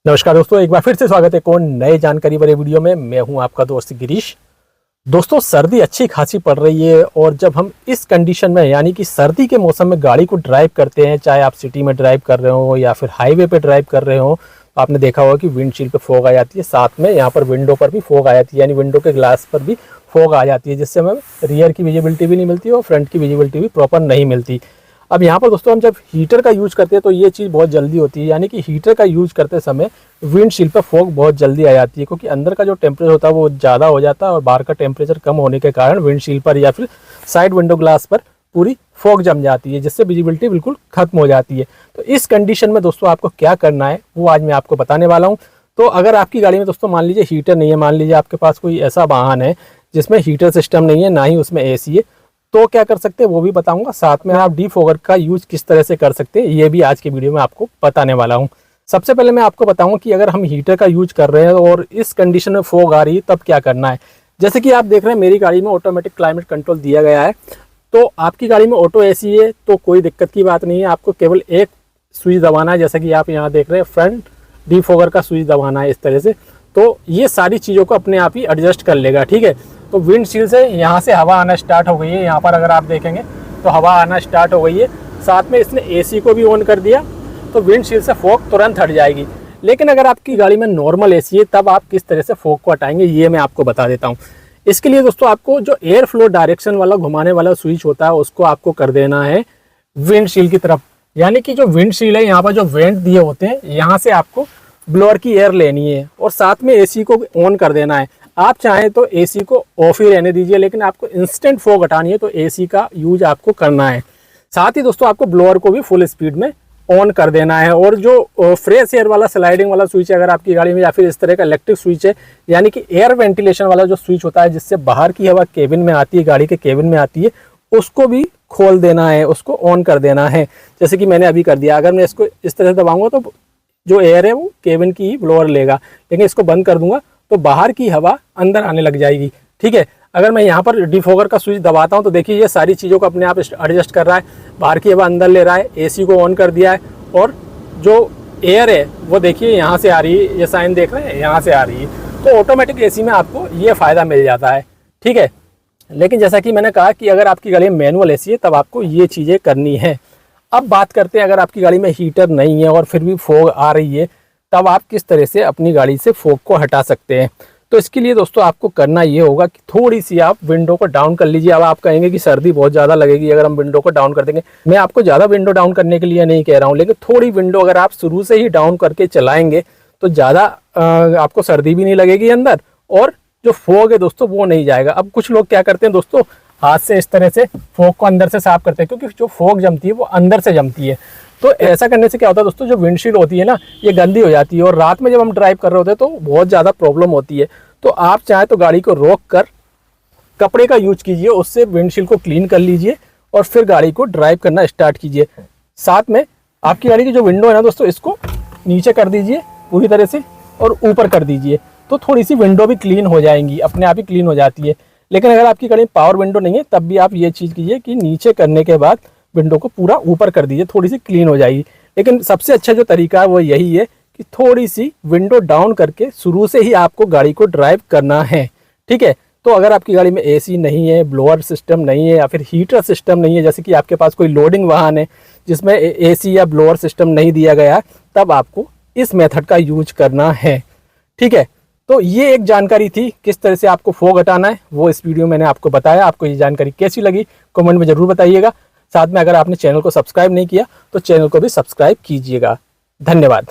नमस्कार दोस्तों, एक बार फिर से स्वागत है कौन नए जानकारी वाले वीडियो में। मैं हूं आपका दोस्त गिरीश। दोस्तों, सर्दी अच्छी खासी पड़ रही है और जब हम इस कंडीशन में यानी कि सर्दी के मौसम में गाड़ी को ड्राइव करते हैं, चाहे आप सिटी में ड्राइव कर रहे हो या फिर हाईवे पे ड्राइव कर रहे हो, तो आपने देखा होगा कि विंडशील्ड पे फॉग आ जाती है, साथ में यहाँ पर विंडो पर भी फॉग आ जाती है, यानी विंडो के ग्लास पर भी फॉग आ जाती है, जिससे हमें रियर की विजिबिलिटी भी नहीं मिलती और फ्रंट की विजिबिलिटी भी प्रॉपर नहीं मिलती। अब यहाँ पर दोस्तों हम जब हीटर का यूज़ करते हैं तो ये चीज़ बहुत जल्दी होती है, यानी कि हीटर का यूज़ करते समय विंडशील्ड पर फॉग बहुत जल्दी आ जाती है, क्योंकि अंदर का जो टेम्परेचर होता है वो ज़्यादा हो जाता है और बाहर का टेम्परेचर कम होने के कारण विंडशील्ड पर या फिर साइड विंडो ग्लास पर पूरी फॉग जम जाती है, जिससे विजिबिलिटी बिल्कुल खत्म हो जाती है। तो इस कंडीशन में दोस्तों आपको क्या करना है वो आज मैं आपको बताने वाला हूँ। तो अगर आपकी गाड़ी में दोस्तों मान लीजिए हीटर नहीं है, मान लीजिए आपके पास कोई ऐसा वाहन है जिसमें हीटर सिस्टम नहीं है, ना ही उसमें AC है, तो क्या कर सकते हैं वो भी बताऊंगा। साथ में आप डीफॉगर का यूज किस तरह से कर सकते हैं ये भी आज के वीडियो में आपको बताने वाला हूं। सबसे पहले मैं आपको बताऊंगा कि अगर हम हीटर का यूज कर रहे हैं और इस कंडीशन में फॉग आ रही है तब क्या करना है। जैसे कि आप देख रहे हैं मेरी गाड़ी में ऑटोमेटिक क्लाइमेट कंट्रोल दिया गया है, तो आपकी गाड़ी में ऑटो AC है तो कोई दिक्कत की बात नहीं है, आपको केवल एक स्विच दबाना है। जैसा कि आप यहाँ देख रहे हैं फ्रंट डीफॉगर का स्विच दबाना है इस तरह से, तो ये सारी चीज़ों को अपने आप ही एडजस्ट कर लेगा। ठीक है, तो विंडशील्ड से यहाँ से हवा आना स्टार्ट हो गई है, यहाँ पर अगर आप देखेंगे तो हवा आना स्टार्ट हो गई है। साथ में इसने AC को भी ऑन कर दिया तो विंडशील्ड से फॉग तुरंत हट जाएगी। लेकिन अगर आपकी गाड़ी में नॉर्मल AC है तब आप किस तरह से फॉग को हटाएंगे ये मैं आपको बता देता हूँ। इसके लिए दोस्तों आपको जो एयर फ्लो डायरेक्शन वाला घुमाने वाला स्विच होता है उसको आपको कर देना है विंडशील्ड की तरफ, यानी कि जो विंडशील्ड है यहाँ पर जो वेंट दिए होते हैं यहाँ से आपको ब्लोअर की एयर लेनी है और साथ में AC को ऑन कर देना है। आप चाहें तो AC को ऑफ ही रहने दीजिए, लेकिन आपको इंस्टेंट फॉग हटानी है तो AC का यूज आपको करना है। साथ ही दोस्तों आपको ब्लोअर को भी फुल स्पीड में ऑन कर देना है। और जो फ्रेश एयर वाला स्लाइडिंग वाला स्विच है अगर आपकी गाड़ी में, या फिर इस तरह का इलेक्ट्रिक स्विच है, यानी कि एयर वेंटिलेशन वाला जो स्विच होता है जिससे बाहर की हवा केबिन में आती है, गाड़ी के केबिन में आती है, उसको भी खोल देना है, उसको ऑन कर देना है, जैसे कि मैंने अभी कर दिया। अगर मैं इसको इस तरह से दबाऊंगा तो जो एयर है वो केबिन की ही ब्लोअर लेगा, लेकिन इसको बंद कर दूंगा तो बाहर की हवा अंदर आने लग जाएगी। ठीक है, अगर मैं यहाँ पर डीफॉगर का स्विच दबाता हूँ तो देखिए ये सारी चीज़ों को अपने आप एडजस्ट कर रहा है, बाहर की हवा अंदर ले रहा है, AC को ऑन कर दिया है और जो एयर है वो देखिए यहाँ से आ रही है, ये साइन देख रहे हैं यहाँ से आ रही है, तो ऑटोमेटिक AC में आपको ये फ़ायदा मिल जाता है। ठीक है, लेकिन जैसा कि मैंने कहा कि अगर आपकी गाड़ी में मैनुअल AC है तब आपको ये चीज़ें करनी है। अब बात करते हैं अगर आपकी गाड़ी में हीटर नहीं है और फिर भी फॉग आ रही है तब आप किस तरह से अपनी गाड़ी से फॉग को हटा सकते हैं। तो इसके लिए दोस्तों आपको करना ये होगा कि थोड़ी सी आप विंडो को डाउन कर लीजिए। अब आप कहेंगे कि सर्दी बहुत ज़्यादा लगेगी अगर हम विंडो को डाउन कर देंगे। मैं आपको ज़्यादा विंडो डाउन करने के लिए नहीं कह रहा हूँ, लेकिन थोड़ी विंडो अगर आप शुरू से ही डाउन करके चलाएंगे तो ज़्यादा आपको सर्दी भी नहीं लगेगी अंदर, और जो फॉग है दोस्तों वो नहीं जाएगा। अब कुछ लोग क्या करते हैं दोस्तों, हाथ से इस तरह से फॉग को अंदर से साफ करते हैं, क्योंकि जो फॉग जमती है वो अंदर से जमती है। तो ऐसा करने से क्या होता है दोस्तों, जो विंडशील्ड होती है ना ये गंदी हो जाती है और रात में जब हम ड्राइव कर रहे होते हैं तो बहुत ज़्यादा प्रॉब्लम होती है। तो आप चाहे तो गाड़ी को रोक कर कपड़े का यूज कीजिए, उससे विंडशील्ड को क्लीन कर लीजिए और फिर गाड़ी को ड्राइव करना स्टार्ट कीजिए। साथ में आपकी गाड़ी की जो विंडो है ना दोस्तों, इसको नीचे कर दीजिए पूरी तरह से और ऊपर कर दीजिए, तो थोड़ी सी विंडो भी क्लीन हो जाएंगी, अपने आप ही क्लीन हो जाती है। लेकिन अगर आपकी गाड़ी में पावर विंडो नहीं है तब भी आप ये चीज़ कीजिए कि नीचे करने के बाद विंडो को पूरा ऊपर कर दीजिए, थोड़ी सी क्लीन हो जाएगी। लेकिन सबसे अच्छा जो तरीका है वो यही है कि थोड़ी सी विंडो डाउन करके शुरू से ही आपको गाड़ी को ड्राइव करना है। ठीक है, तो अगर आपकी गाड़ी में AC नहीं है, ब्लोअर सिस्टम नहीं है या फिर हीटर सिस्टम नहीं है, जैसे कि आपके पास कोई लोडिंग वाहन है जिसमें AC या ब्लोअर सिस्टम नहीं दिया गया, तब आपको इस मेथड का यूज करना है। ठीक है, तो ये एक जानकारी थी किस तरह से आपको फॉग हटाना है, वो इस वीडियो में मैंने आपको बताया। आपको ये जानकारी कैसी लगी कमेंट में ज़रूर बताइएगा। साथ में अगर आपने चैनल को सब्सक्राइब नहीं किया तो चैनल को भी सब्सक्राइब कीजिएगा। धन्यवाद।